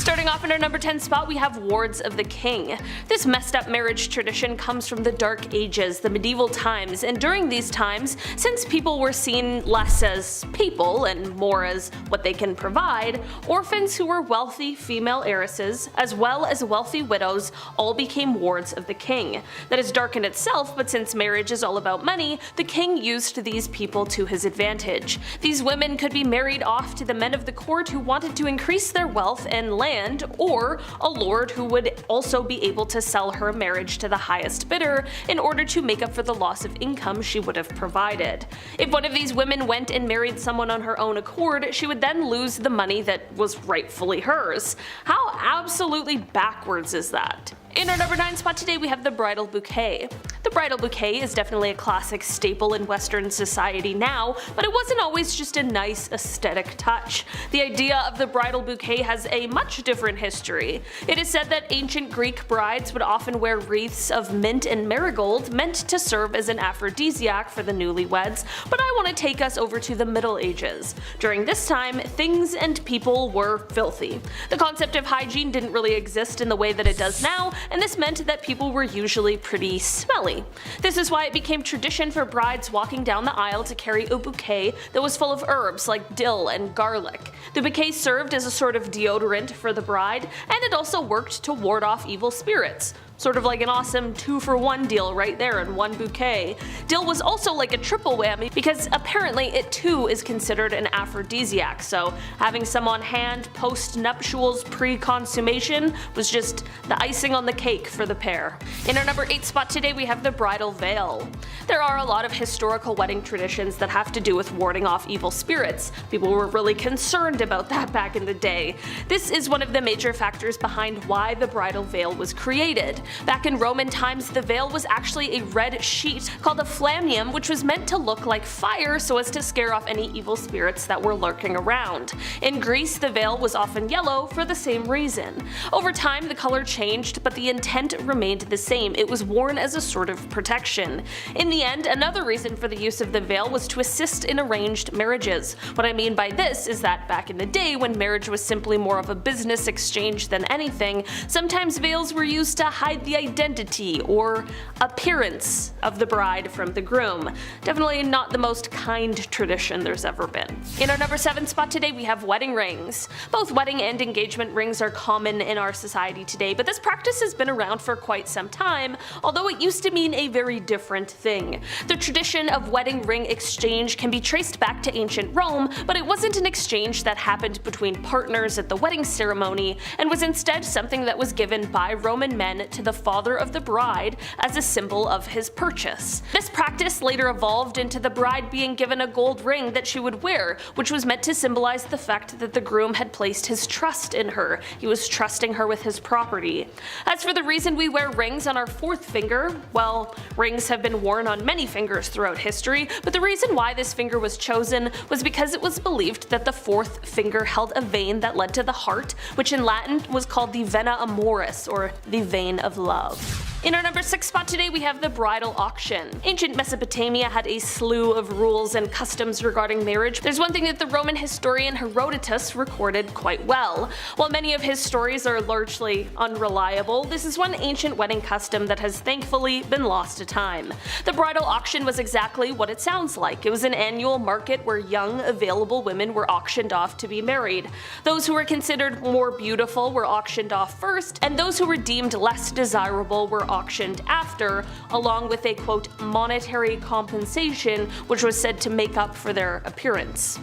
Starting off in our number 10 spot, we have wards of the king. This messed up marriage tradition comes from the Dark Ages, the medieval times, and during these times, since people were seen less as people and more as what they can provide, orphans who were wealthy female heiresses, as well as wealthy widows, all became wards of the king. That is dark in itself, but since marriage is all about money, the king used these people to his advantage. These women could be married off to the men of the court who wanted to increase their wealth and land, or a lord who would also be able to sell her marriage to the highest bidder in order to make up for the loss of income she would have provided. If one of these women went and married someone on her own accord, she would then lose the money that was rightfully hers. How absolutely backwards is that? In our number 9 spot today, we have the bridal bouquet. The bridal bouquet is definitely a classic staple in Western society now, but it wasn't always just a nice aesthetic touch. The idea of the bridal bouquet has a much different history. It is said that ancient Greek brides would often wear wreaths of mint and marigold meant to serve as an aphrodisiac for the newlyweds, but I want to take us over to the Middle Ages. During this time, things and people were filthy. The concept of hygiene didn't really exist in the way that it does now, and this meant that people were usually pretty smelly. This is why it became tradition for brides walking down the aisle to carry a bouquet that was full of herbs like dill and garlic. The bouquet served as a sort of deodorant for the bride, and it also worked to ward off evil spirits. Sort of like an awesome 2-for-1 deal right there in one bouquet. Dill was also like a triple whammy because apparently it too is considered an aphrodisiac, so having some on hand post-nuptials pre-consummation was just the icing on the cake for the pair. In our number 8 spot today, we have the bridal veil. There are a lot of historical wedding traditions that have to do with warding off evil spirits. People were really concerned about that back in the day. This is one of the major factors behind why the bridal veil was created. Back in Roman times, the veil was actually a red sheet called a flammeum, which was meant to look like fire so as to scare off any evil spirits that were lurking around. In Greece, the veil was often yellow for the same reason. Over time, the color changed, but the intent remained the same. It was worn as a sort of protection. In the end, another reason for the use of the veil was to assist in arranged marriages. What I mean by this is that back in the day, when marriage was simply more of a business exchange than anything, sometimes veils were used to hide the identity or appearance of the bride from the groom. Definitely not the most kind tradition there's ever been. In our number 7 spot today, we have wedding rings. Both wedding and engagement rings are common in our society today, but this practice has been around for quite some time, although it used to mean a very different thing. The tradition of wedding ring exchange can be traced back to ancient Rome, but it wasn't an exchange that happened between partners at the wedding ceremony, and was instead something that was given by Roman men to the father of the bride as a symbol of his purchase. This practice later evolved into the bride being given a gold ring that she would wear, which was meant to symbolize the fact that the groom had placed his trust in her. He was trusting her with his property. As for the reason we wear rings on our 4th finger, well, rings have been worn on many fingers throughout history, but the reason why this finger was chosen was because it was believed that the 4th finger held a vein that led to the heart, which in Latin was called the vena amoris, or the vein of love. In our number 6 spot today, we have the bridal auction. Ancient Mesopotamia had a slew of rules and customs regarding marriage. There's one thing that the Roman historian Herodotus recorded quite well. While many of his stories are largely unreliable, this is one ancient wedding custom that has thankfully been lost to time. The bridal auction was exactly what it sounds like. It was an annual market where young, available women were auctioned off to be married. Those who were considered more beautiful were auctioned off first, and those who were deemed less desirable were auctioned after, along with a quote monetary compensation which was said to make up for their appearance.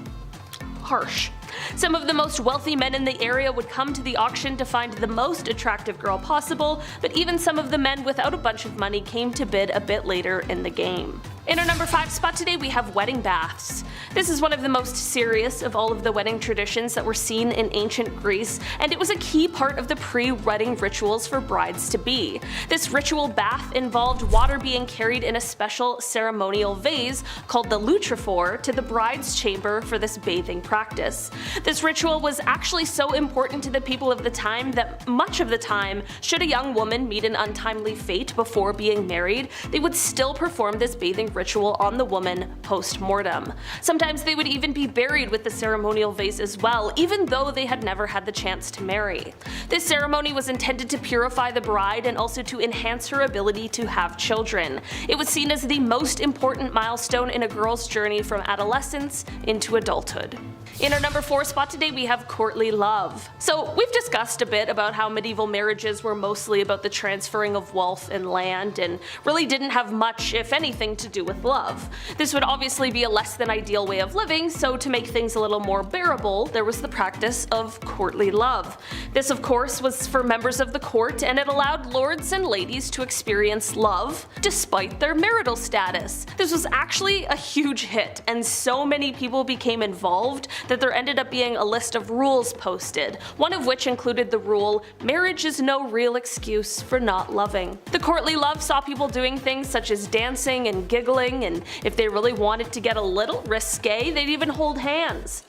Harsh. Some of the most wealthy men in the area would come to the auction to find the most attractive girl possible, but even some of the men without a bunch of money came to bid a bit later in the game. In our number 5 spot today, we have wedding baths. This is one of the most serious of all of the wedding traditions that were seen in ancient Greece, and it was a key part of the pre-wedding rituals for brides-to-be. This ritual bath involved water being carried in a special ceremonial vase called the lutrophore to the bride's chamber for this bathing practice. This ritual was actually so important to the people of the time that much of the time, should a young woman meet an untimely fate before being married, they would still perform this bathing ritual on the woman post-mortem. Sometimes they would even be buried with the ceremonial vase as well, even though they had never had the chance to marry. This ceremony was intended to purify the bride and also to enhance her ability to have children. It was seen as the most important milestone in a girl's journey from adolescence into adulthood. In our number 4 spot today we have courtly love. So we've discussed a bit about how medieval marriages were mostly about the transferring of wealth and land and really didn't have much, if anything, to do with love. This would obviously be a less than ideal way of living, so to make things a little more bearable, there was the practice of courtly love. This of course was for members of the court, and it allowed lords and ladies to experience love despite their marital status. This was actually a huge hit, and so many people became involved that there ended up being a list of rules posted, one of which included the rule, "Marriage is no real excuse for not loving." The courtly love saw people doing things such as dancing and giggling, and if they really wanted to get a little risque, they'd even hold hands.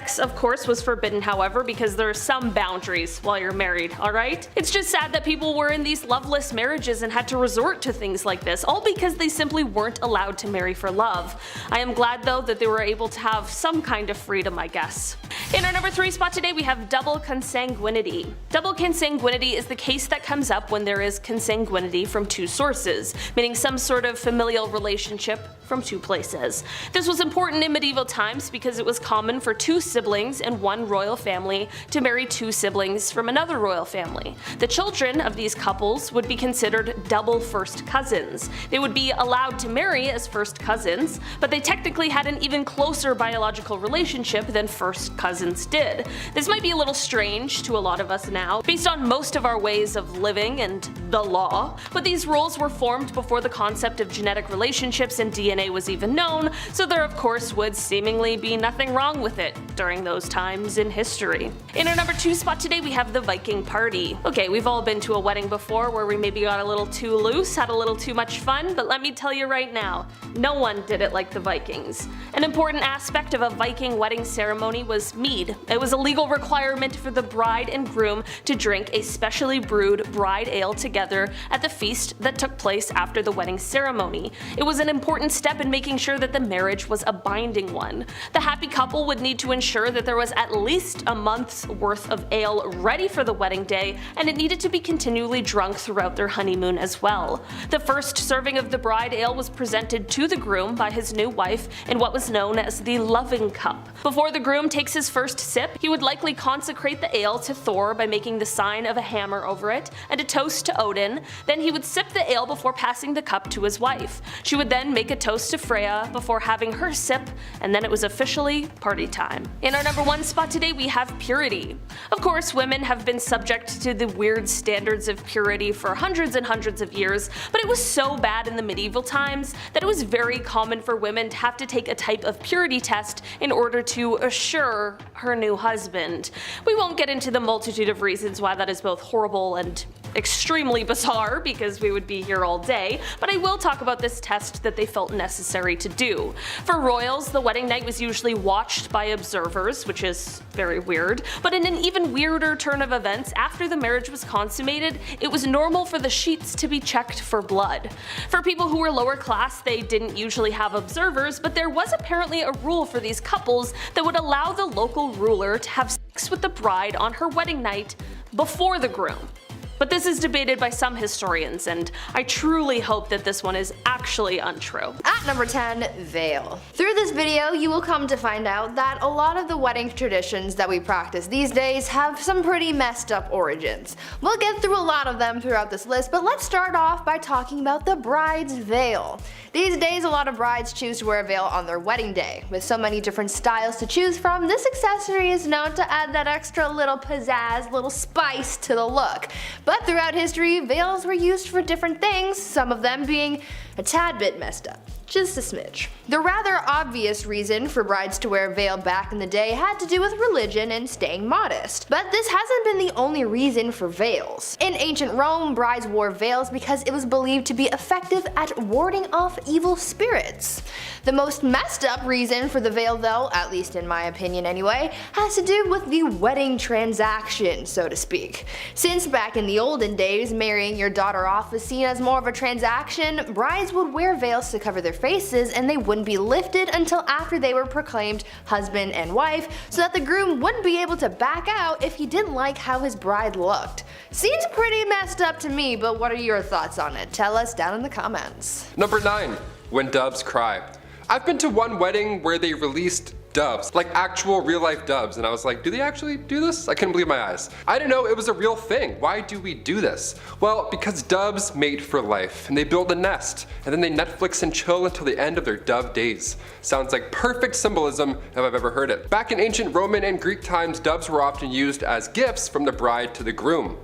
Sex, of course, was forbidden, however, because there are some boundaries while you're married, alright? It's just sad that people were in these loveless marriages and had to resort to things like this, all because they simply weren't allowed to marry for love. I am glad though that they were able to have some kind of freedom, I guess. In our number 3 spot today we have double consanguinity. Double consanguinity is the case that comes up when there is consanguinity from 2 sources, meaning some sort of familial relationship from 2 places. This was important in medieval times because it was common for 2 siblings in one royal family to marry 2 siblings from another royal family. The children of these couples would be considered double first cousins. They would be allowed to marry as first cousins, but they technically had an even closer biological relationship than first cousins did. This might be a little strange to a lot of us now, based on most of our ways of living and the law, but these rules were formed before the concept of genetic relationships and DNA was even known, so there of course would seemingly be nothing wrong with it during those times in history. In our number 2 spot today we have the Viking party. Okay, we've all been to a wedding before where we maybe got a little too loose, had a little too much fun, but let me tell you right now, no one did it like the Vikings. An important aspect of a Viking wedding ceremony was mead. It was a legal requirement for the bride and groom to drink a specially brewed bride ale together at the feast that took place after the wedding ceremony. It was an important step in making sure that the marriage was a binding one. The happy couple would need to ensure that there was at least a month's worth of ale ready for the wedding day, and it needed to be continually drunk throughout their honeymoon as well. The first serving of the bride ale was presented to the groom by his new wife in what was known as the loving cup. Before the groom takes his first sip, he would likely consecrate the ale to Thor by making the sign of a hammer over it and a toast to Odin. Then he would sip the ale before passing the cup to his wife. She would then make a toast to Freya before having her sip, and then it was officially party time. In our number 1 spot today we have purity. Of course, women have been subject to the weird standards of purity for hundreds and hundreds of years, but it was so bad in the medieval times that it was very common for women to have to take a type of purity test in order to assure her new husband. We won't get into the multitude of reasons why that is both horrible and extremely bizarre, because we would be here all day, but I will talk about this test that they felt necessary to do. For royals, the wedding night was usually watched by observers, which is very weird, but in an even weirder turn of events, after the marriage was consummated, it was normal for the sheets to be checked for blood. For people who were lower class, they didn't usually have observers, but there was apparently a rule for these couples that would allow the local ruler to have sex with the bride on her wedding night before the groom. But this is debated by some historians, and I truly hope that this one is actually untrue. At number 10, veil. Through this video, you will come to find out that a lot of the wedding traditions that we practice these days have some pretty messed up origins. We'll get through a lot of them throughout this list, but let's start off by talking about the bride's veil. These days, a lot of brides choose to wear a veil on their wedding day. With so many different styles to choose from, this accessory is known to add that extra little pizzazz, little spice to the look. But throughout history, veils were used for different things, some of them being a tad bit messed up. Just a smidge. The rather obvious reason for brides to wear a veil back in the day had to do with religion and staying modest. But this hasn't been the only reason for veils. In ancient Rome, brides wore veils because it was believed to be effective at warding off evil spirits. The most messed up reason for the veil though, at least in my opinion anyway, has to do with the wedding transaction, so to speak. Since back in the olden days, marrying your daughter off was seen as more of a transaction, brides would wear veils to cover their faces and they wouldn't be lifted until after they were proclaimed husband and wife, so that the groom wouldn't be able to back out if he didn't like how his bride looked. Seems pretty messed up to me, but what are your thoughts on it? Tell us down in the comments. Number 9. When doves cry. I've been to one wedding where they released doves, like actual real life doves, and I was like, do they actually do this? I couldn't believe my eyes. I didn't know it was a real thing. Why do we do this? Well, because doves mate for life, and they build a nest, and then they Netflix and chill until the end of their dove days. Sounds like perfect symbolism if I've ever heard it. Back in ancient Roman and Greek times, doves were often used as gifts from the bride to the groom.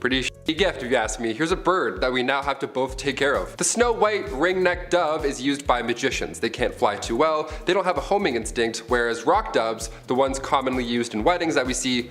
Pretty shitty gift if you ask me. Here's a bird that we now have to both take care of. The snow white ring-necked dove is used by magicians. They can't fly too well, they don't have a homing instinct, whereas rock doves, the ones commonly used in weddings that we see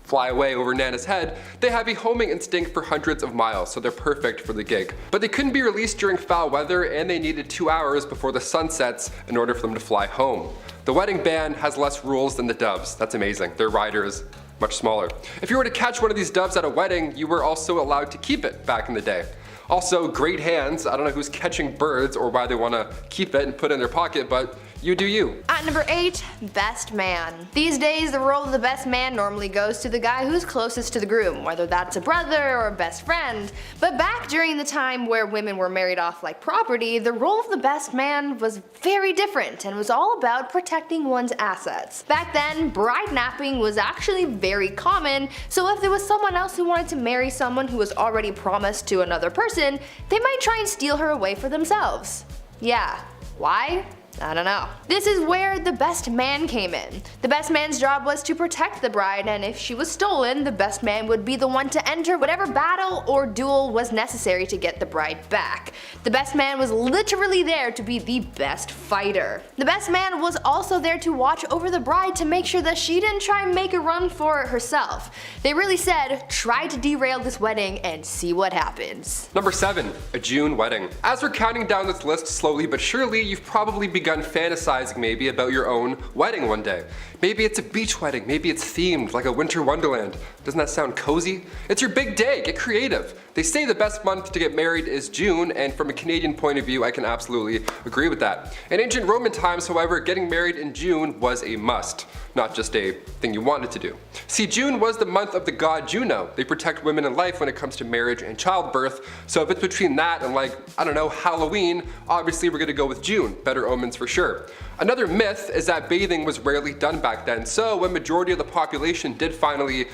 fly away over Nana's head, they have a homing instinct for hundreds of miles, so they're perfect for the gig. But they couldn't be released during foul weather, and they needed 2 hours before the sun sets in order for them to fly home. The wedding band has less rules than the doves. That's amazing. Their rider is much smaller. If you were to catch one of these doves at a wedding, you were also allowed to keep it back in the day. Also, great hands. I don't know who's catching birds or why they want to keep it and put it in their pocket, but you do you. At number 8, best man. These days, the role of the best man normally goes to the guy who's closest to the groom, whether that's a brother or a best friend. But back during the time where women were married off like property, the role of the best man was very different and was all about protecting one's assets. Back then, bride napping was actually very common, so if there was someone else who wanted to marry someone who was already promised to another person, they might try and steal her away for themselves. Yeah, why? I don't know. This is where the best man came in. The best man's job was to protect the bride, and if she was stolen, the best man would be the one to enter whatever battle or duel was necessary to get the bride back. The best man was literally there to be the best fighter. The best man was also there to watch over the bride to make sure that she didn't try and make a run for it herself. They really said, try to derail this wedding and see what happens. Number 7, a June wedding. As we're counting down this list slowly but surely, you've probably begun fantasizing maybe about your own wedding one day. Maybe it's a beach wedding, maybe it's themed like a winter wonderland. Doesn't that sound cozy? It's your big day, get creative. They say the best month to get married is June, and from a Canadian point of view, I can absolutely agree with that. In ancient Roman times, however, getting married in June was a must, not just a thing you wanted to do. See, June was the month of the god Juno. They protect women in life when it comes to marriage and childbirth, so if it's between that and like, I don't know, Halloween, obviously we're gonna go with June. Better omens for sure. Another myth is that bathing was rarely done back then, so when majority of the population did finally,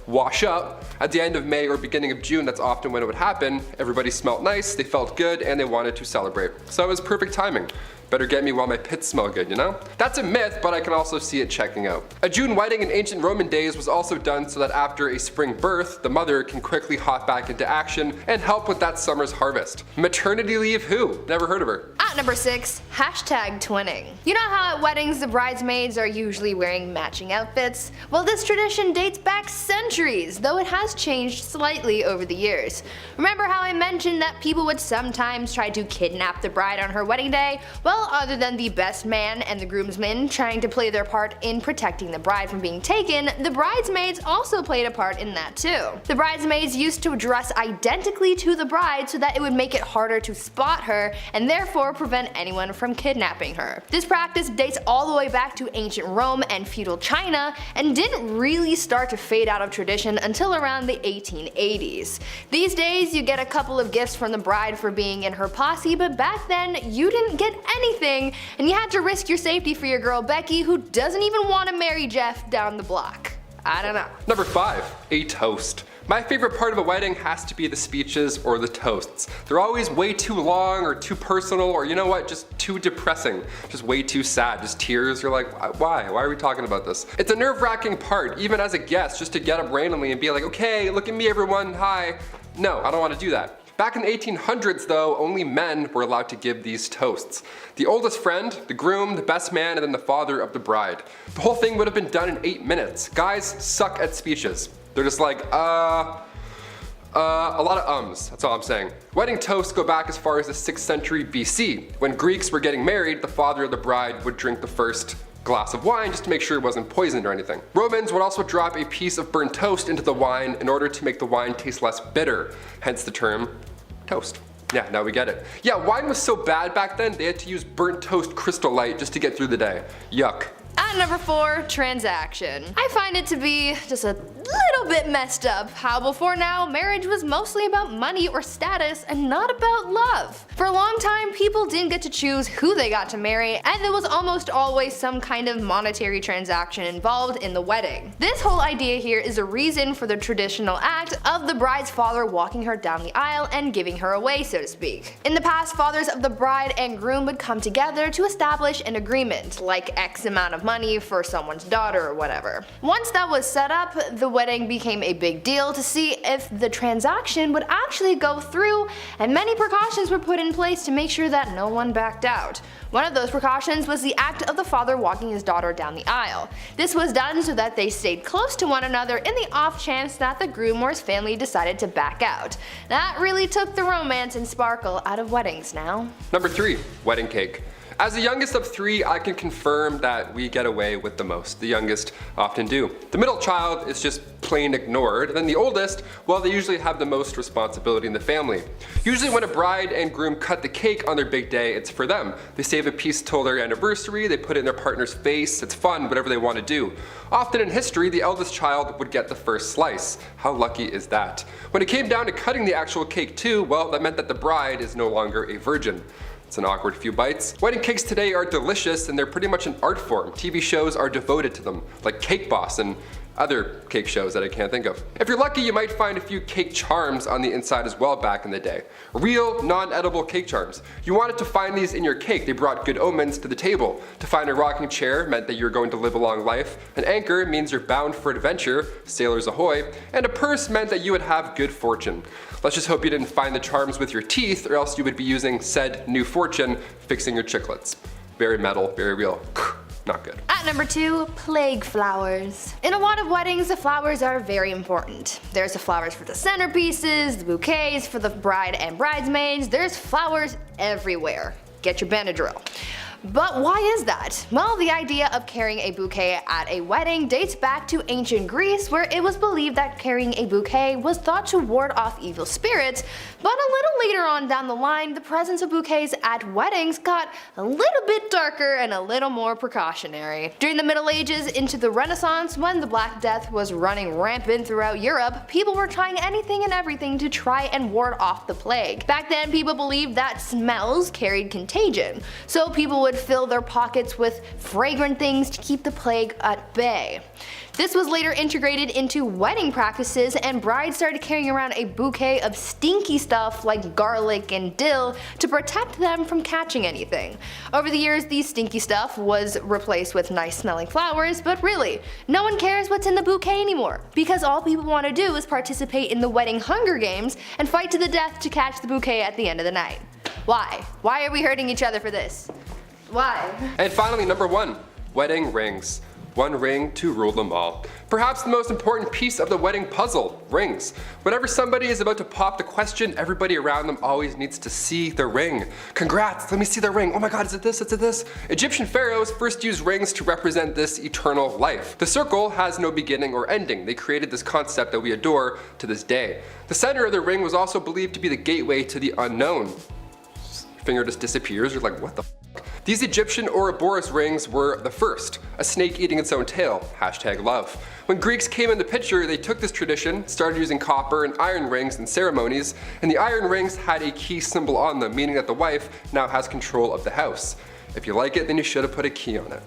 wash up at the end of May or beginning of June, that's often when it would happen. Everybody smelled nice, they felt good, and they wanted to celebrate. So it was perfect timing. Better get me while my pits smell good, you know? That's a myth, but I can also see it checking out. A June wedding in ancient Roman days was also done so that after a spring birth, the mother can quickly hop back into action and help with that summer's harvest. Maternity leave who? Never heard of her. At number 6, hashtag twinning. You know how at weddings the bridesmaids are usually wearing matching outfits? Well, this tradition dates back centuries, though it has changed slightly over the years. Remember how I mentioned that people would sometimes try to kidnap the bride on her wedding day? Well, other than the best man and the groomsmen trying to play their part in protecting the bride from being taken, the bridesmaids also played a part in that too. The bridesmaids used to dress identically to the bride so that it would make it harder to spot her and therefore prevent anyone from kidnapping her. This practice dates all the way back to ancient Rome and feudal China and didn't really start to fade out of tradition until around the 1880s. These days you get a couple of gifts from the bride for being in her posse, but back then you didn't get anything and you had to risk your safety for your girl Becky, who doesn't even want to marry Jeff down the block. I don't know. Number 5, a toast. My favorite part of a wedding has to be the speeches or the toasts. They're always way too long or too personal or you know what, just too depressing. Just way too sad, just tears. You're like, why? Why are we talking about this? It's a nerve-wracking part, even as a guest, just to get up randomly and be like, okay, look at me everyone, hi. No, I don't want to do that. Back in the 1800s though, only men were allowed to give these toasts. The oldest friend, the groom, the best man, and then the father of the bride. The whole thing would have been done in 8 minutes. Guys suck at speeches. They're just like, a lot of ums, that's all I'm saying. Wedding toasts go back as far as the 6th century BC. When Greeks were getting married, the father of the bride would drink the first glass of wine just to make sure it wasn't poisoned or anything. Romans would also drop a piece of burnt toast into the wine in order to make the wine taste less bitter, hence the term toast. Yeah, now we get it. Yeah, wine was so bad back then, they had to use burnt toast Crystal Light just to get through the day. Yuck. At number 4, transaction. I find it to be just a little bit messed up how before now marriage was mostly about money or status and not about love. For a long time people didn't get to choose who they got to marry, and there was almost always some kind of monetary transaction involved in the wedding. This whole idea here is a reason for the traditional act of the bride's father walking her down the aisle and giving her away, so to speak. In the past, fathers of the bride and groom would come together to establish an agreement, like X amount of money for someone's daughter or whatever. Once that was set up, the wedding became a big deal to see if the transaction would actually go through, and many precautions were put in place to make sure that no one backed out. One of those precautions was the act of the father walking his daughter down the aisle. This was done so that they stayed close to one another in the off chance that the groom or his family decided to back out. That really took the romance and sparkle out of weddings now. Number 3, wedding cake. As the youngest of 3, I can confirm that we get away with the most. The youngest often do. The middle child is just plain ignored, and then the oldest, well, they usually have the most responsibility in the family. Usually when a bride and groom cut the cake on their big day, it's for them. They save a piece till their anniversary, they put it in their partner's face, it's fun, whatever they want to do. Often in history, the eldest child would get the first slice. How lucky is that? When it came down to cutting the actual cake too, well, that meant that the bride is no longer a virgin. It's an awkward few bites. Wedding cakes today are delicious and they're pretty much an art form. TV shows are devoted to them, like Cake Boss and other cake shows that I can't think of. If you're lucky, you might find a few cake charms on the inside as well back in the day. Real, non-edible cake charms. You wanted to find these in your cake. They brought good omens to the table. To find a rocking chair meant that you're going to live a long life. An anchor means you're bound for adventure, sailors ahoy. And a purse meant that you would have good fortune. Let's just hope you didn't find the charms with your teeth, or else you would be using said new fortune fixing your chiclets. Very metal, very real. Not good. At number 2, plague flowers. In a lot of weddings, the flowers are very important. There's the flowers for the centerpieces, the bouquets for the bride and bridesmaids, there's flowers everywhere. Get your Benadryl. But why is that? Well, the idea of carrying a bouquet at a wedding dates back to ancient Greece, where it was believed that carrying a bouquet was thought to ward off evil spirits, but a little later on down the line, the presence of bouquets at weddings got a little bit darker and a little more precautionary. During the Middle Ages into the Renaissance, when the Black Death was running rampant throughout Europe, people were trying anything and everything to try and ward off the plague. Back then, people believed that smells carried contagion, so people would fill their pockets with fragrant things to keep the plague at bay. This was later integrated into wedding practices, and brides started carrying around a bouquet of stinky stuff like garlic and dill to protect them from catching anything. Over the years, these stinky stuff was replaced with nice smelling flowers, but really, no one cares what's in the bouquet anymore, because all people want to do is participate in the wedding Hunger Games and fight to the death to catch the bouquet at the end of the night. Why? Why are we hurting each other for this? Why? And finally, number 1, wedding rings. One ring to rule them all. Perhaps the most important piece of the wedding puzzle, rings. Whenever somebody is about to pop the question, everybody around them always needs to see the ring. Congrats, let me see the ring. Oh my god, is it this? Is it this? Egyptian pharaohs first used rings to represent this eternal life. The circle has no beginning or ending. They created this concept that we adore to this day. The center of the ring was also believed to be the gateway to the unknown. Your finger just disappears, you're like, what the f? These Egyptian Ouroboros rings were the first, a snake eating its own tail, #love. When Greeks came in the picture, they took this tradition, started using copper and iron rings in ceremonies, and the iron rings had a key symbol on them, meaning that the wife now has control of the house. If you like it, then you should have put a key on it.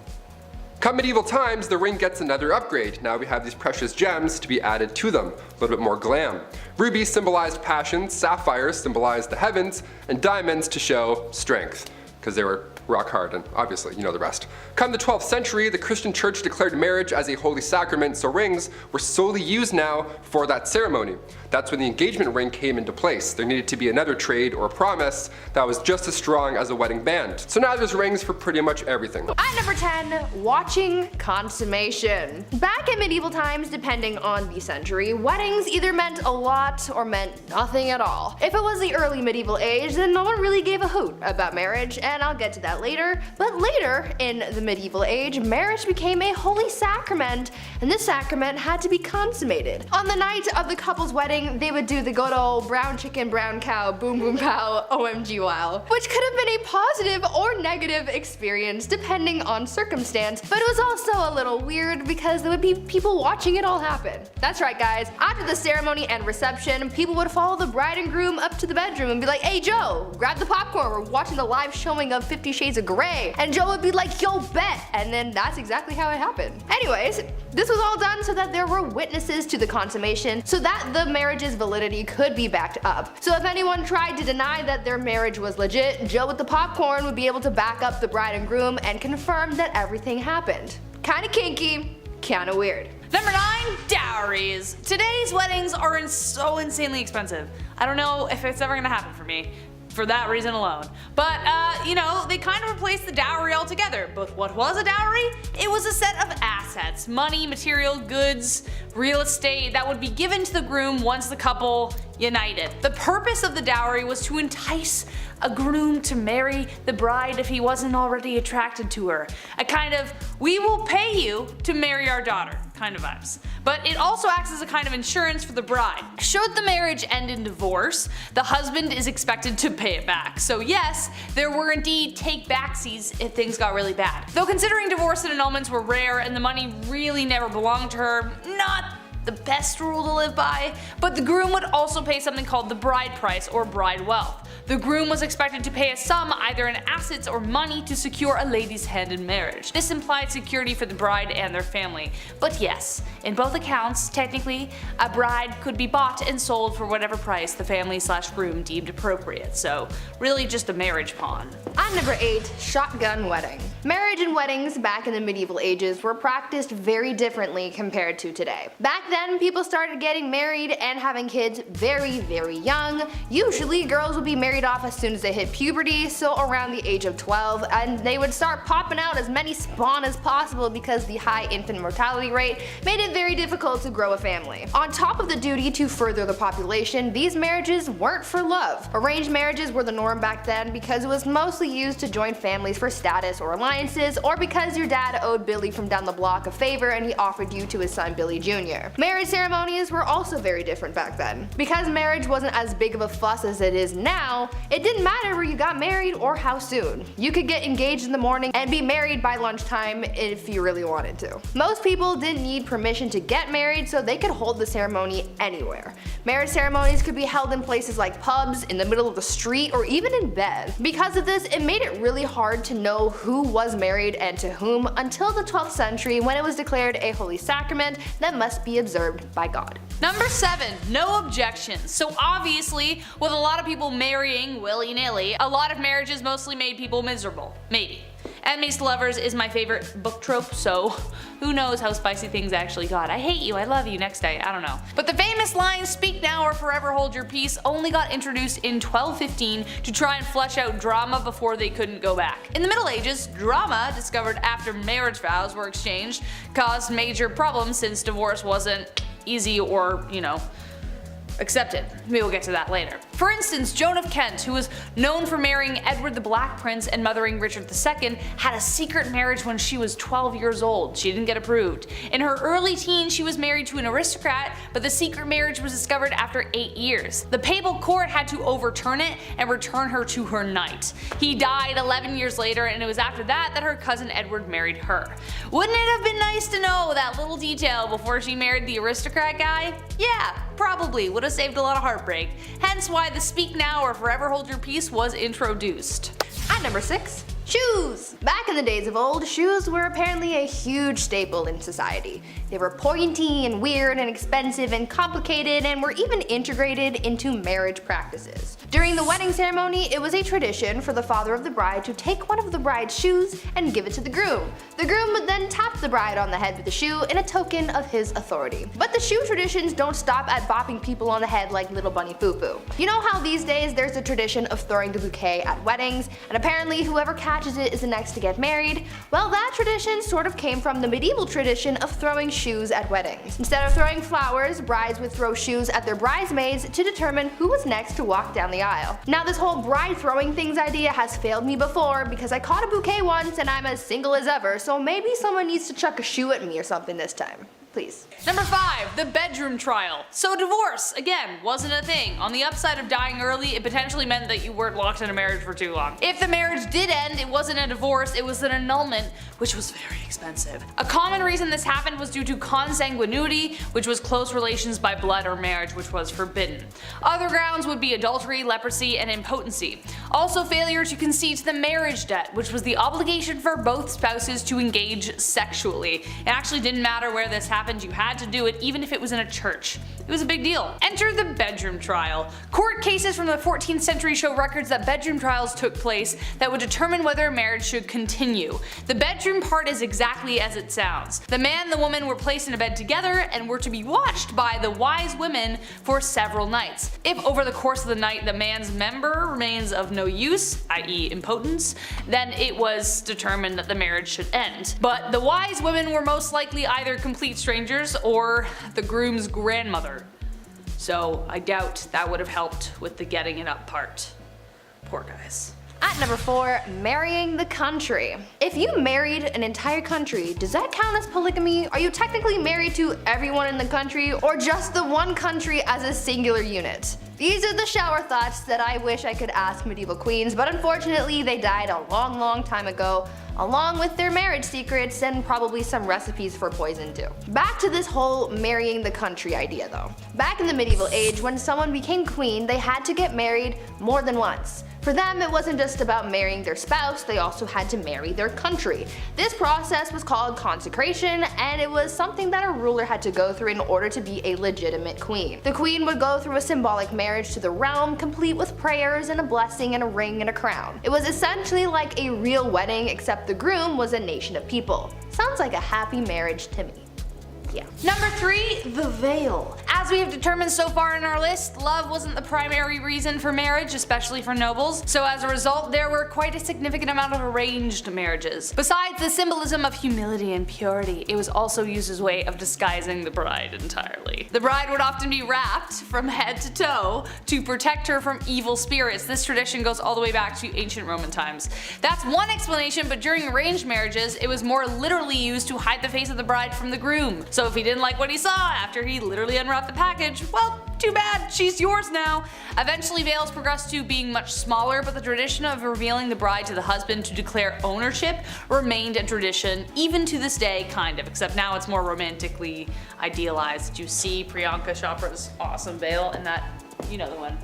Come medieval times, the ring gets another upgrade. Now we have these precious gems to be added to them, a little bit more glam. Rubies symbolized passion, sapphires symbolized the heavens, and diamonds to show strength, because they were rock hard, and obviously you know the rest. Come the 12th century, the Christian church declared marriage as a holy sacrament, so rings were solely used now for that ceremony. That's when the engagement ring came into place. There needed to be another trade or promise that was just as strong as a wedding band. So now there's rings for pretty much everything. At number 10, watching consummation. Back in medieval times, depending on the century, weddings either meant a lot or meant nothing at all. If it was the early medieval age, then no one really gave a hoot about marriage, and I'll get to that later. But later, in the medieval age, marriage became a holy sacrament, and this sacrament had to be consummated. On the night of the couple's wedding, they would do the good old brown chicken, brown cow, boom boom pow, OMG wow, which could have been a positive or negative experience depending on circumstance, but it was also a little weird because there would be people watching it all happen. That's right guys, after the ceremony and reception, people would follow the bride and groom up to the bedroom and be like, hey Joe, grab the popcorn, we're watching the live showing of 50 Shades of Grey. And Joe would be like, yo bet, and then that's exactly how it happened. Anyways, this was all done so that there were witnesses to the consummation, so that the marriage's validity could be backed up. So if anyone tried to deny that their marriage was legit, Joe with the popcorn would be able to back up the bride and groom and confirm that everything happened. Kinda kinky, kinda weird. Number 9, dowries. Today's weddings are so insanely expensive. I don't know if it's ever gonna happen for me, for that reason alone. But, you know, they kind of replaced the dowry altogether. But what was a dowry? It was a set of assets, money, material, goods, real estate that would be given to the groom once the couple united. The purpose of the dowry was to entice a groom to marry the bride if he wasn't already attracted to her. A kind of, we will pay you to marry our daughter kind of vibes. But it also acts as a kind of insurance for the bride. Should the marriage end in divorce, the husband is expected to pay it back. So yes, there were indeed take-backsies if things got really bad. Though considering divorce and annulments were rare and the money really never belonged to her, not the best rule to live by, but the groom would also pay something called the bride price or bride wealth. The groom was expected to pay a sum either in assets or money to secure a lady's hand in marriage. This implied security for the bride and their family. But yes, in both accounts, technically, a bride could be bought and sold for whatever price the family/groom deemed appropriate, so really just a marriage pawn. On number 8, shotgun wedding. Marriage and weddings back in the medieval ages were practiced very differently compared to today. Back then, people started getting married and having kids very, very young. Usually, girls would be married off as soon as they hit puberty, so around the age of 12, and they would start popping out as many spawn as possible because the high infant mortality rate made it very difficult to grow a family. On top of the duty to further the population, these marriages weren't for love. Arranged marriages were the norm back then because it was mostly used to join families for status or alliances, or because your dad owed Billy from down the block a favor and he offered you to his son Billy Jr. Marriage ceremonies were also very different back then. Because marriage wasn't as big of a fuss as it is now, it didn't matter where you got married or how soon. You could get engaged in the morning and be married by lunchtime if you really wanted to. Most people didn't need permission to get married, so they could hold the ceremony anywhere. Marriage ceremonies could be held in places like pubs, in the middle of the street, or even in bed. Because of this, it made it really hard to know who was married and to whom until the 12th century, when it was declared a holy sacrament that must be observed by God. Number 7, no objections. So obviously, with a lot of people marrying willy-nilly, a lot of marriages mostly made people miserable. Maybe. Enemies to lovers is my favorite book trope, so who knows how spicy things actually got. I hate you, I love you, next day, I don't know. But the famous line, speak now or forever hold your peace, only got introduced in 1215 to try and flesh out drama before they couldn't go back. In the Middle Ages, drama, discovered after marriage vows were exchanged, caused major problems since divorce wasn't easy or, you know, accepted. We will get to that later. For instance, Joan of Kent, who was known for marrying Edward the Black Prince and mothering Richard II, had a secret marriage when she was 12 years old. She didn't get approved. In her early teens, she was married to an aristocrat, but the secret marriage was discovered after 8 years. The papal court had to overturn it and return her to her knight. He died 11 years later, and it was after that that her cousin Edward married her. Wouldn't it have been nice to know that little detail before she married the aristocrat guy? Yeah, probably would have saved a lot of heartbreak. Hence why the speak now or forever hold your peace was introduced. At number 6, shoes! Back in the days of old, shoes were apparently a huge staple in society. They were pointy and weird and expensive and complicated and were even integrated into marriage practices. During the wedding ceremony, it was a tradition for the father of the bride to take one of the bride's shoes and give it to the groom. The groom would then tap the bride on the head with the shoe in a token of his authority. But the shoe traditions don't stop at bopping people on the head like little bunny foo-foo. You know how these days there's a tradition of throwing the bouquet at weddings, and apparently whoever catches matches it is the next to get married. Well, that tradition sort of came from the medieval tradition of throwing shoes at weddings. Instead of throwing flowers, brides would throw shoes at their bridesmaids to determine who was next to walk down the aisle. Now, this whole bride throwing things idea has failed me before because I caught a bouquet once and I'm as single as ever, so maybe someone needs to chuck a shoe at me or something this time. Please. Number 5, the bedroom trial. So divorce, again, wasn't a thing. On the upside of dying early, it potentially meant that you weren't locked in a marriage for too long. If the marriage did end, it wasn't a divorce, it was an annulment, which was very expensive. A common reason this happened was due to consanguinity, which was close relations by blood or marriage, which was forbidden. Other grounds would be adultery, leprosy, and impotency. Also failure to concede to the marriage debt, which was the obligation for both spouses to engage sexually. It actually didn't matter where this happened, you had to do it even if it was in a church. It was a big deal. Enter the bedroom trial. Court cases from the 14th century show records that bedroom trials took place that would determine whether a marriage should continue. The bedroom part is exactly as it sounds. The man and the woman were placed in a bed together and were to be watched by the wise women for several nights. If over the course of the night the man's member remains of no use, i.e. impotence, then it was determined that the marriage should end. But the wise women were most likely either complete strangers or the groom's grandmother. So I doubt that would have helped with the getting it up part. Poor guys. At number 4, marrying the country. If you married an entire country, does that count as polygamy? Are you technically married to everyone in the country or just the one country as a singular unit? These are the shower thoughts that I wish I could ask medieval queens, but unfortunately they died a long time ago, along with their marriage secrets and probably some recipes for poison too. Back to this whole marrying the country idea though. Back in the medieval age, when someone became queen, they had to get married more than once. For them, it wasn't just about marrying their spouse, they also had to marry their country. This process was called consecration, and it was something that a ruler had to go through in order to be a legitimate queen. The queen would go through a symbolic marriage to the realm, complete with prayers and a blessing and a ring and a crown. It was essentially like a real wedding, except the groom was a nation of people. Sounds like a happy marriage to me. Yeah. Number 3, the veil. As we have determined so far in our list, love wasn't the primary reason for marriage, especially for nobles, so as a result there were quite a significant amount of arranged marriages. Besides the symbolism of humility and purity, it was also used as a way of disguising the bride entirely. The bride would often be wrapped from head to toe to protect her from evil spirits. This tradition goes all the way back to ancient Roman times. That's one explanation, but during arranged marriages it was more literally used to hide the face of the bride from the groom. So if he didn't like what he saw after he literally unwrapped the package, well, too bad, she's yours now. Eventually veils progressed to being much smaller, but the tradition of revealing the bride to the husband to declare ownership remained a tradition even to this day, kind of, except now it's more romantically idealized. You see Priyanka Chopra's awesome veil in that, you know the one.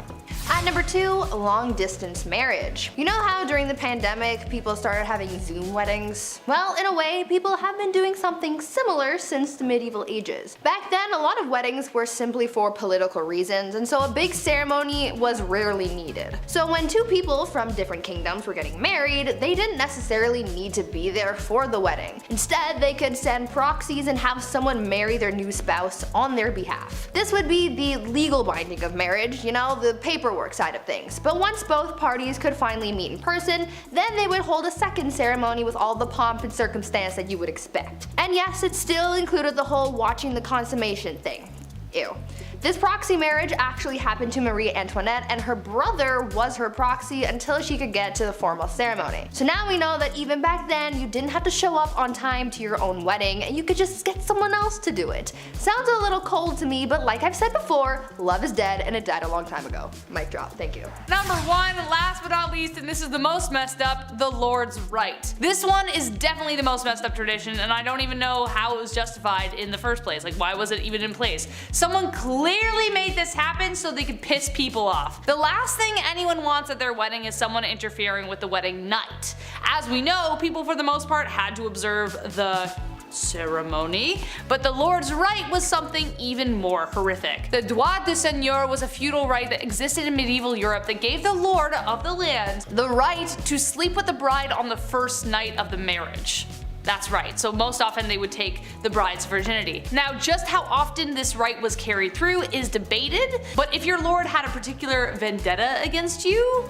At number 2, long distance marriage. You know how during the pandemic people started having Zoom weddings? Well, in a way, people have been doing something similar since the medieval ages. Back then, a lot of weddings were simply for political reasons, and so a big ceremony was rarely needed. So when two people from different kingdoms were getting married, they didn't necessarily need to be there for the wedding. Instead, they could send proxies and have someone marry their new spouse on their behalf. This would be the legal binding of marriage, you know, the paperwork side of things. But once both parties could finally meet in person, then they would hold a second ceremony with all the pomp and circumstance that you would expect. And yes, it still included the whole watching the consummation thing. Ew. This proxy marriage actually happened to Marie Antoinette, and her brother was her proxy until she could get to the formal ceremony. So now we know that even back then, you didn't have to show up on time to your own wedding, and you could just get someone else to do it. Sounds a little cold to me, but like I've said before, love is dead and it died a long time ago. Mic drop, thank you. Number 1, last but not least, and this is the most messed up, the Lord's Right. This one is definitely the most messed up tradition, and I don't even know how it was justified in the first place. Like, why was it even in place? Someone clearly made this happen so they could piss people off. The last thing anyone wants at their wedding is someone interfering with the wedding night. As we know, people for the most part had to observe the ceremony, but the Lord's Right was something even more horrific. The droit de seigneur was a feudal right that existed in medieval Europe that gave the lord of the land the right to sleep with the bride on the first night of the marriage. That's right, so most often they would take the bride's virginity. Now, just how often this right was carried through is debated, but if your lord had a particular vendetta against you,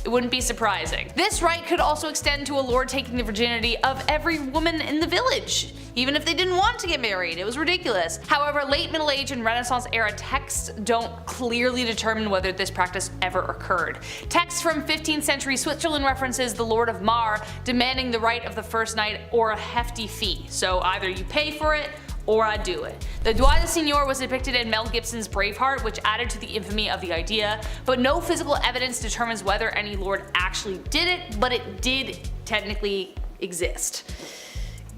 it It wouldn't be surprising. This right could also extend to a lord taking the virginity of every woman in the village, even if they didn't want to get married. It was ridiculous. However, late Middle Age and Renaissance era texts don't clearly determine whether this practice ever occurred. Text from 15th century Switzerland references the Lord of Mar demanding the right of the first night or a hefty fee. So either you pay for it or I do it. The droit de seigneur was depicted in Mel Gibson's Braveheart, which added to the infamy of the idea, but no physical evidence determines whether any lord actually did it, but it did technically exist.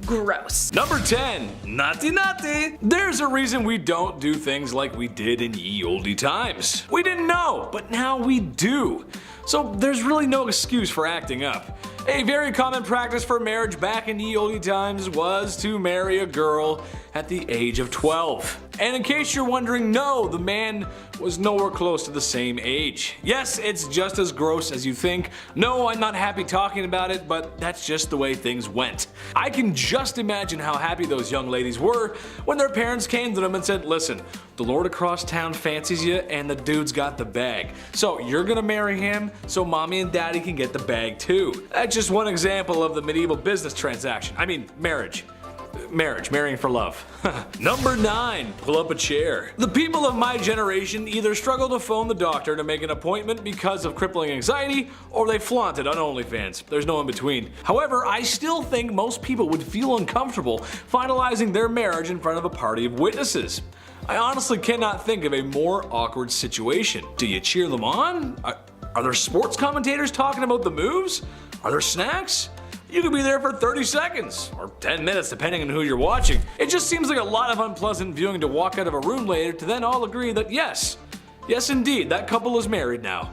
Gross. Number 10. Naughty naughty. There's a reason we don't do things like we did in ye olde times. We didn't know, but now we do. So there's really no excuse for acting up. A very common practice for marriage back in ye olde times was to marry a girl at the age of 12. And in case you're wondering, no, the man was nowhere close to the same age. Yes, it's just as gross as you think. No, I'm not happy talking about it, but that's just the way things went. I can just imagine how happy those young ladies were when their parents came to them and said, listen, the lord across town fancies you and the dude's got the bag. So you're gonna marry him so mommy and daddy can get the bag too. That's just one example of the medieval business transaction. I mean, marriage, marrying for love. Number 9. Pull up a chair. The people of my generation either struggle to phone the doctor to make an appointment because of crippling anxiety, or they flaunt it on OnlyFans. There's no in between. However, I still think most people would feel uncomfortable finalizing their marriage in front of a party of witnesses. I honestly cannot think of a more awkward situation. Do you cheer them on? Are there sports commentators talking about the moves? Are there snacks? You could be there for 30 seconds, or 10 minutes depending on who you're watching. It just seems like a lot of unpleasant viewing to walk out of a room later to then all agree that yes indeed, that couple is married now.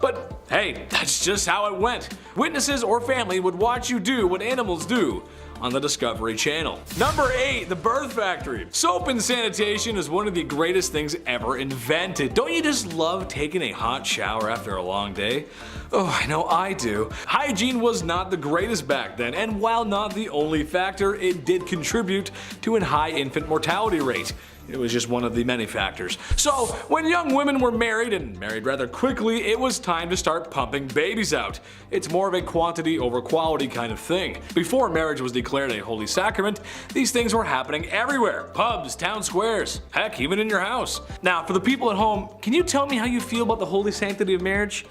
But hey, that's just how it went. Witnesses or family would watch you do what animals do on the Discovery Channel. Number 8. The Birth Factory. Soap and sanitation is one of the greatest things ever invented. Don't you just love taking a hot shower after a long day? Oh, I know I do. Hygiene was not the greatest back then, and while not the only factor, it did contribute to a high infant mortality rate. It was just one of the many factors. So, when young women were married, and married rather quickly, it was time to start pumping babies out. It's more of a quantity over quality kind of thing. Before marriage was declared a holy sacrament, these things were happening everywhere. Pubs, town squares, heck, even in your house. Now, for the people at home, can you tell me how you feel about the holy sanctity of marriage?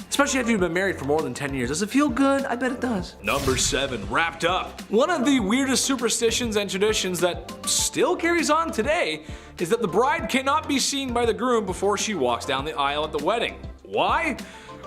Especially after you've been married for more than 10 years. Does it feel good? I bet it does. Number 7. Wrapped up. One of the weirdest superstitions and traditions that still carries on today is that the bride cannot be seen by the groom before she walks down the aisle at the wedding. Why?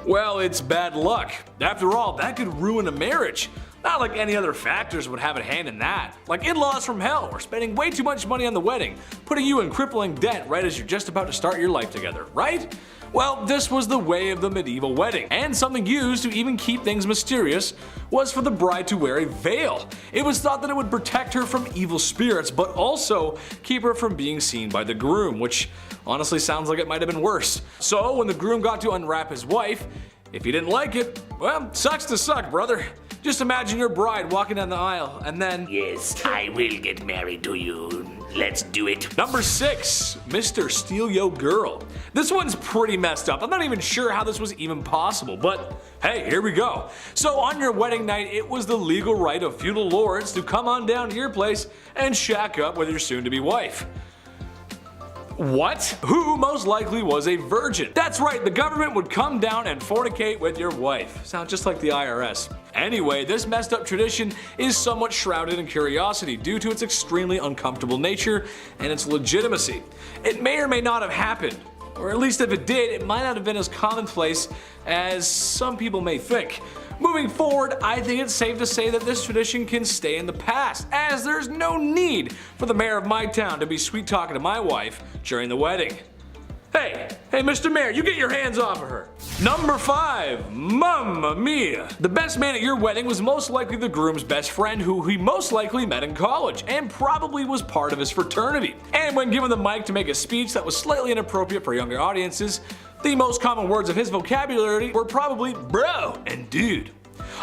Well, it's bad luck. After all, that could ruin a marriage. Not like any other factors would have a hand in that. Like in-laws from hell, or spending way too much money on the wedding, putting you in crippling debt right as you're just about to start your life together, right? Well, this was the way of the medieval wedding, and something used to even keep things mysterious was for the bride to wear a veil. It was thought that it would protect her from evil spirits, but also keep her from being seen by the groom, which honestly sounds like it might have been worse. So when the groom got to unwrap his wife, if he didn't like it, well, sucks to suck, brother. Just imagine your bride walking down the aisle and then, yes, I will get married to you. Let's do it. Number 6. Mr. Steal Yo Girl. This one's pretty messed up. I'm not even sure how this was even possible, but hey, here we go. So on your wedding night, it was the legal right of feudal lords to come on down to your place and shack up with your soon-to-be wife. What? Who most likely was a virgin? That's right, the government would come down and fornicate with your wife. Sounds just like the IRS. Anyway, this messed up tradition is somewhat shrouded in curiosity due to its extremely uncomfortable nature and its legitimacy. It may or may not have happened, or at least if it did, it might not have been as commonplace as some people may think. Moving forward, I think it's safe to say that this tradition can stay in the past, as there's no need for the mayor of my town to be sweet talking to my wife during the wedding. Hey, Mr. Mayor, you get your hands off of her. Number 5, Mamma Mia. The best man at your wedding was most likely the groom's best friend who he most likely met in college and probably was part of his fraternity. And when given the mic to make a speech that was slightly inappropriate for younger audiences, the most common words of his vocabulary were probably bro and dude.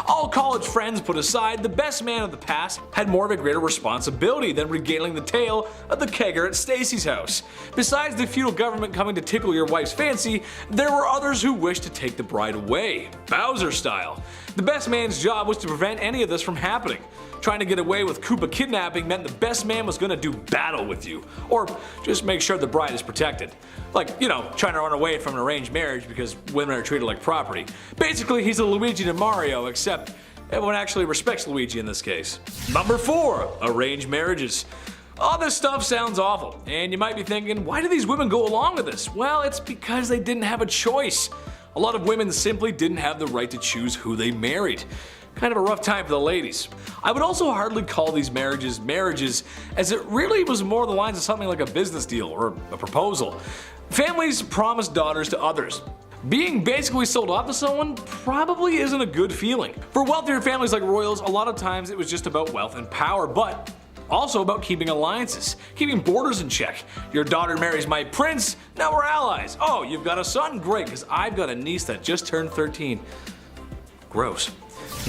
All college friends put aside, the best man of the past had more of a greater responsibility than regaling the tale of the kegger at Stacy's house. Besides the feudal government coming to tickle your wife's fancy, there were others who wished to take the bride away, Bowser style. The best man's job was to prevent any of this from happening. Trying to get away with Koopa kidnapping meant the best man was gonna do battle with you, or just make sure the bride is protected. Like, you know, trying to run away from an arranged marriage because women are treated like property. Basically, he's a Luigi to Mario, except everyone actually respects Luigi in this case. Number 4, arranged marriages. All this stuff sounds awful, and you might be thinking, why do these women go along with this? Well, it's because they didn't have a choice. A lot of women simply didn't have the right to choose who they married. Kind of a rough time for the ladies. I would also hardly call these marriages marriages, as it really was more the lines of something like a business deal or a proposal. Families promised daughters to others. Being basically sold off to someone probably isn't a good feeling. For wealthier families like royals, a lot of times it was just about wealth and power, but also about keeping alliances, keeping borders in check. Your daughter marries my prince, now we're allies. Oh, you've got a son? Great, because I've got a niece that just turned 13. Gross.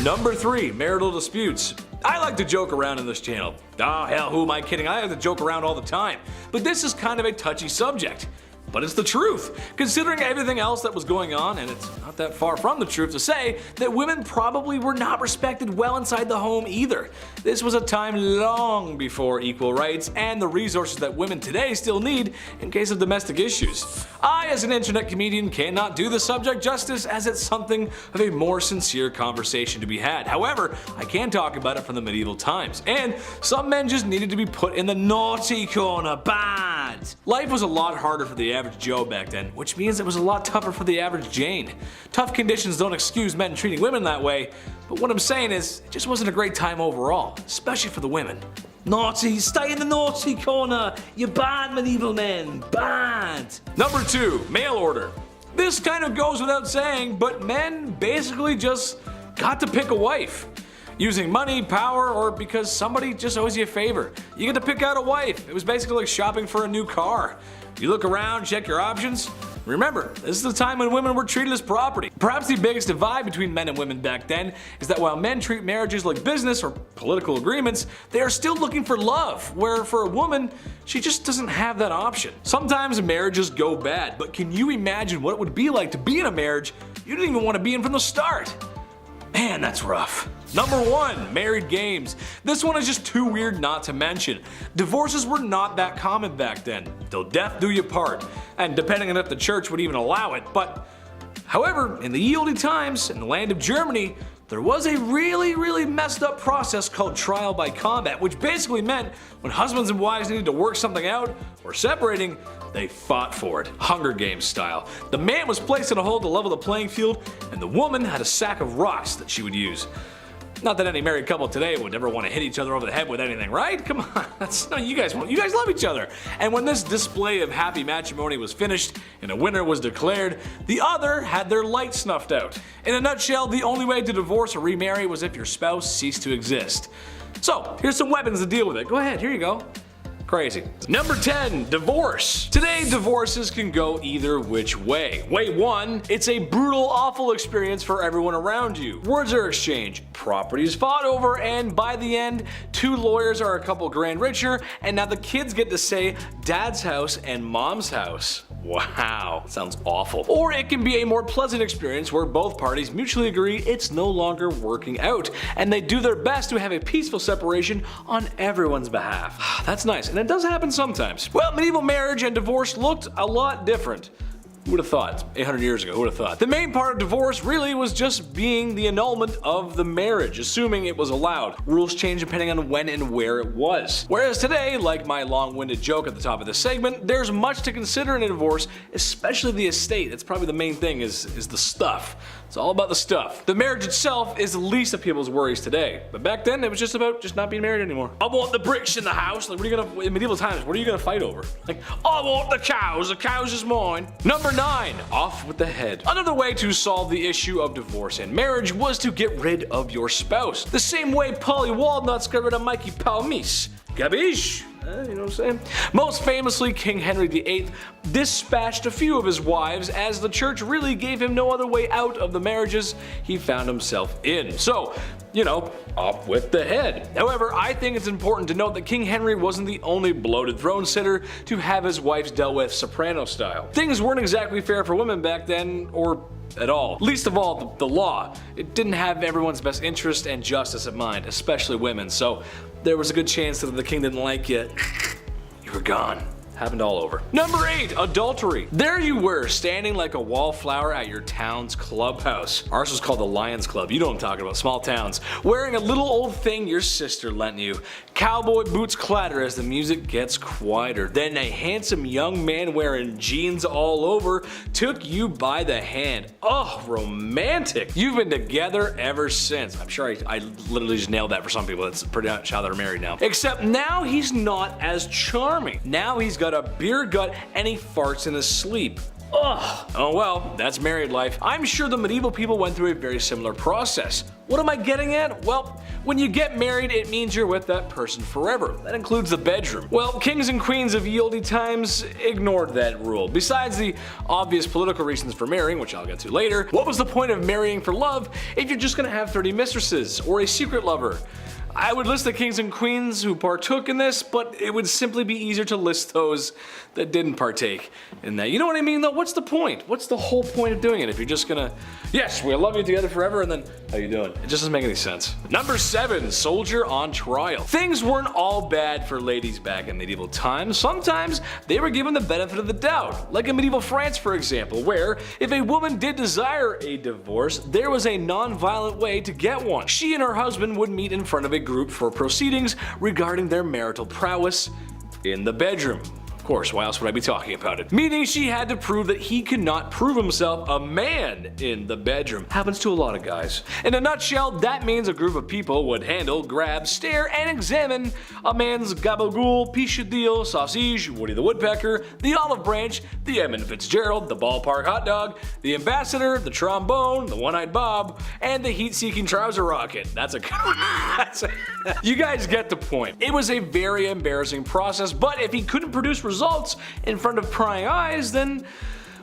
Number 3, marital disputes. I like to joke around in this channel. Oh hell, who am I kidding? I like to joke around all the time. But this is kind of a touchy subject. But it's the truth, considering everything else that was going on, and it's not that far from the truth to say that women probably were not respected well inside the home either. This was a time long before equal rights and the resources that women today still need in case of domestic issues. I, as an internet comedian, cannot do the subject justice, as it's something of a more sincere conversation to be had. However, I can talk about it from the medieval times, and some men just needed to be put in the naughty corner bad. Life was a lot harder for the average Joe back then, which means it was a lot tougher for the average Jane. Tough conditions don't excuse men treating women that way, but what I'm saying is, it just wasn't a great time overall, especially for the women. Naughty, stay in the naughty corner, you bad medieval men, bad. Number 2, mail order. This kind of goes without saying, but men basically just got to pick a wife. Using money, power, or because somebody just owes you a favor. You get to pick out a wife. It was basically like shopping for a new car. You look around, check your options. Remember, this is the time when women were treated as property. Perhaps the biggest divide between men and women back then is that while men treat marriages like business or political agreements, they are still looking for love, where for a woman, she just doesn't have that option. Sometimes marriages go bad, but can you imagine what it would be like to be in a marriage you didn't even want to be in from the start? Man, that's rough. Number 1, married games. This one is just too weird not to mention. Divorces were not that common back then, till death do you part, and depending on if the church would even allow it. But however, in the ye olde times, in the land of Germany, there was a really messed up process called trial by combat, which basically meant when husbands and wives needed to work something out or separating, they fought for it, Hunger Games style. The man was placed in a hole to level the playing field, and the woman had a sack of rocks that she would use. Not that any married couple today would ever want to hit each other over the head with anything, right? Come on, no, you guys love each other. And when this display of happy matrimony was finished and a winner was declared, the other had their light snuffed out. In a nutshell, the only way to divorce or remarry was if your spouse ceased to exist. So, here's some weapons to deal with it. Go ahead, here you go. Crazy. Number 10, divorce. Today, divorces can go either which way. Way 1, it's a brutal, awful experience for everyone around you. Words are exchanged, property is fought over, and by the end, 2 lawyers are a couple grand richer, and now the kids get to say dad's house and mom's house. Wow, sounds awful. Or it can be a more pleasant experience where both parties mutually agree it's no longer working out, and they do their best to have a peaceful separation on everyone's behalf. That's nice, and it does happen sometimes. Well, medieval marriage and divorce looked a lot different. Who would have thought? 800 years ago, who would have thought? The main part of divorce really was just being the annulment of the marriage, assuming it was allowed. Rules changed depending on when and where it was. Whereas today, like my long-winded joke at the top of this segment, there's much to consider in a divorce, especially the estate. That's probably the main thing is the stuff. It's all about the stuff. The marriage itself is the least of people's worries today. But back then, it was just about just not being married anymore. I want the bricks in the house. Like, what are you gonna, in medieval times, what are you gonna fight over? Like, I want the cows is mine. Number 9, off with the head. Another way to solve the issue of divorce and marriage was to get rid of your spouse. The same way Polly Walnuts got rid of Mikey Palmise. Gabish? You know what I'm saying? Most famously, King Henry VIII dispatched a few of his wives as the church really gave him no other way out of the marriages he found himself in. So, you know, up with the head. However, I think it's important to note that King Henry wasn't the only bloated throne sitter to have his wives dealt with soprano style. Things weren't exactly fair for women back then, or at all. Least of all, the law. It didn't have everyone's best interest and justice in mind, especially women, so there was a good chance that if the king didn't like you, you were gone. Happened all over. Number 8, adultery. There you were, standing like a wallflower at your town's clubhouse. Ours was called the Lions Club. You know what I'm talking about, small towns. Wearing a little old thing your sister lent you. Cowboy boots clatter as the music gets quieter. Then a handsome young man wearing jeans all over took you by the hand. Oh, romantic. You've been together ever since. I'm sure I literally just nailed that for some people. That's pretty much how they're married now. Except now he's not as charming. Now he's got a beer gut and he farts in his sleep. Ugh. Oh well, that's married life. I'm sure the medieval people went through a very similar process. What am I getting at? Well, when you get married, it means you're with that person forever. That includes the bedroom. Well, kings and queens of ye olde times ignored that rule. Besides the obvious political reasons for marrying, which I'll get to later, what was the point of marrying for love if you're just gonna have 30 mistresses or a secret lover? I would list the kings and queens who partook in this, but it would simply be easier to list those that didn't partake in that. You know what I mean though? What's the point? What's the whole point of doing it if you're just gonna, yes, we'll love you together forever, and then, how you doing? It just doesn't make any sense. Number 7, soldier on trial. Things weren't all bad for ladies back in medieval times. Sometimes they were given the benefit of the doubt, like in medieval France for example, where if a woman did desire a divorce, there was a non-violent way to get one. She and her husband would meet in front of a group for proceedings regarding their marital prowess in the bedroom. Of course, why else would I be talking about it? Meaning she had to prove that he could not prove himself a man in the bedroom. Happens to a lot of guys. In a nutshell, that means a group of people would handle, grab, stare, and examine a man's gabagool, pichadillo, sausage, Woody the Woodpecker, the olive branch, the Edmund Fitzgerald, the ballpark hot dog, the ambassador, the trombone, the one-eyed Bob, and the heat-seeking trouser rocket. That's a good one. You guys get the point. It was a very embarrassing process, but if he couldn't produce results in front of prying eyes, then,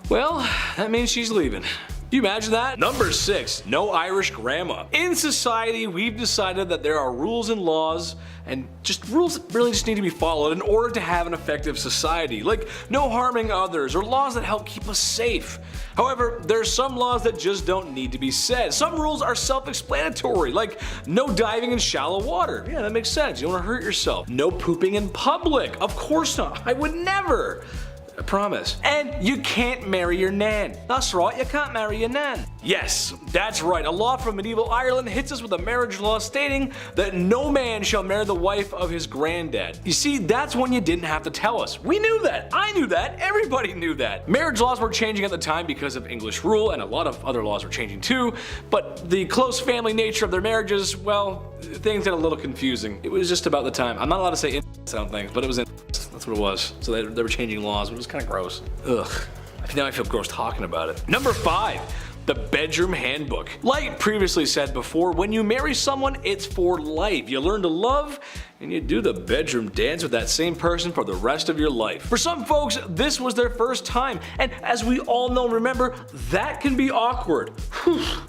well, that means she's leaving. Can you imagine that? Number 6, no Irish grandma. In society, we've decided that there are rules and laws, and rules that really just need to be followed in order to have an effective society, like no harming others or laws that help keep us safe. However, there's some laws that just don't need to be said. Some rules are self-explanatory, like no diving in shallow water. Yeah, that makes sense. You don't want to hurt yourself. No pooping in public. Of course not. I would never. I promise. And you can't marry your nan. That's right, you can't marry your nan. Yes, that's right. A law from medieval Ireland hits us with a marriage law stating that no man shall marry the wife of his granddad. You see, that's when you didn't have to tell us. We knew that. I knew that. Everybody knew that. Marriage laws were changing at the time because of English rule, and a lot of other laws were changing too, but the close family nature of their marriages, well, things get a little confusing. It was just about the time. I'm not allowed to say on things, but it was in. That's what it was. So they were changing laws, but it was kind of gross. Ugh. Now I feel gross talking about it. Number 5, the bedroom handbook. Like previously said before, when you marry someone, it's for life. You learn to love, and you do the bedroom dance with that same person for the rest of your life. For some folks, this was their first time, and as we all know and remember, that can be awkward.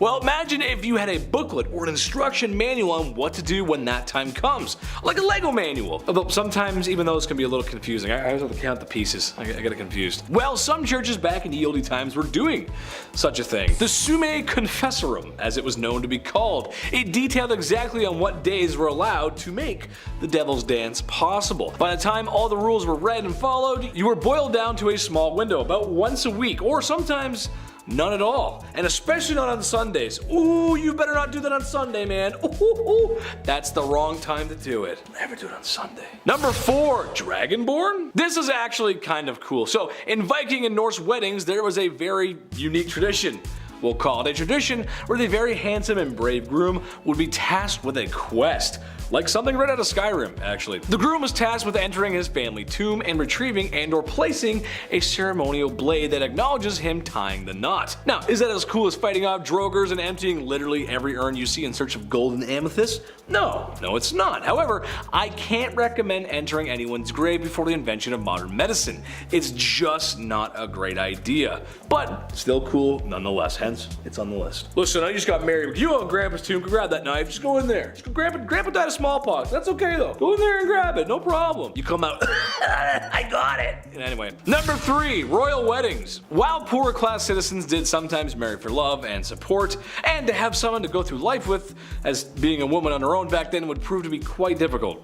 Well, imagine if you had a booklet or an instruction manual on what to do when that time comes, like a Lego manual. Although sometimes even those can be a little confusing. I always have to count the pieces. I get it confused. Well, some churches back in the oldie times were doing such a thing. The Summe Confessorum, as it was known to be called. It detailed exactly on what days were allowed to make the devil's dance possible. By the time all the rules were read and followed, you were boiled down to a small window about once a week, or sometimes none at all. And especially not on Sundays. Ooh, you better not do that on Sunday, man. Ooh, that's the wrong time to do it. Never do it on Sunday. Number 4, Dragonborn? This is actually kind of cool. So in Viking and Norse weddings, there was a very unique tradition. We'll call it a tradition where the very handsome and brave groom would be tasked with a quest. like something right out of Skyrim, actually. The groom is tasked with entering his family tomb and retrieving and or placing a ceremonial blade that acknowledges him tying the knot. Now, is that as cool as fighting off drogers and emptying literally every urn you see in search of gold and amethyst? No, it's not. However, I can't recommend entering anyone's grave before the invention of modern medicine. It's just not a great idea, but still cool nonetheless, hence it's on the list. Listen, I just got married. You on Grandpa's tomb, can grab that knife, just go in there. Just go Grandpa died of smallpox, that's okay though. Go in there and grab it, no problem. You come out, I got it. Anyway, number 3, royal weddings. While poorer class citizens did sometimes marry for love and support, and to have someone to go through life with, as being a woman on her own back then would prove to be quite difficult.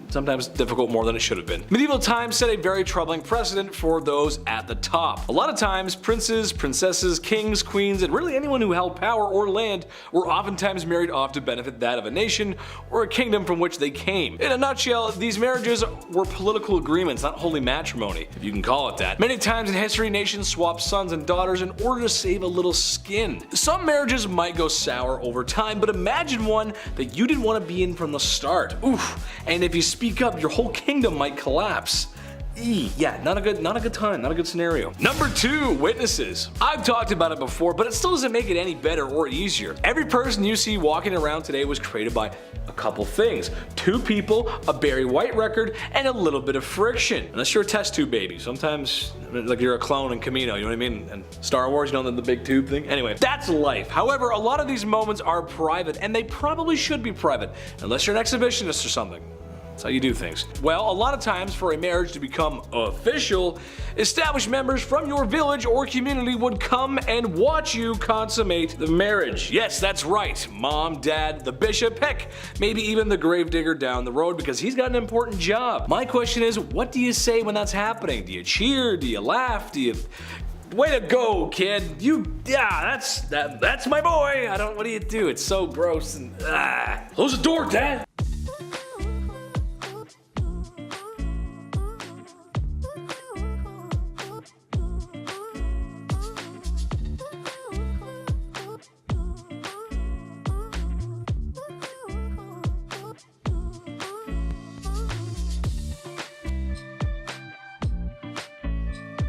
Sometimes difficult more than it should have been. Medieval times set a very troubling precedent for those at the top. A lot of times, princes, princesses, kings, queens, and really anyone who held power or land were oftentimes married off to benefit that of a nation or a kingdom from which they came. In a nutshell, these marriages were political agreements, not holy matrimony, if you can call it that. Many times in history, nations swapped sons and daughters in order to save a little skin. Some marriages might go sour over time, but imagine one that you didn't want to be in from the start. Oof. And if you speak up, your whole kingdom might collapse. Yeah, not a good time, not a good scenario. Number 2, witnesses. I've talked about it before, but it still doesn't make it any better or easier. Every person you see walking around today was created by a couple things. 2 people, a Barry White record, and a little bit of friction. Unless you're a test tube baby. Sometimes, like you're a clone in Camino, you know what I mean? And Star Wars, you know, the big tube thing? Anyway, that's life. However, a lot of these moments are private, and they probably should be private, unless you're an exhibitionist or something. That's how you do things. Well, a lot of times for a marriage to become official, established members from your village or community would come and watch you consummate the marriage. Yes, that's right. Mom, dad, the bishop, heck, maybe even the gravedigger down the road because he's got an important job. My question is, what do you say when that's happening? Do you cheer? Do you laugh? Do you... Way to go, kid. That's my boy. What do you do? It's so gross and Close the door, Dad.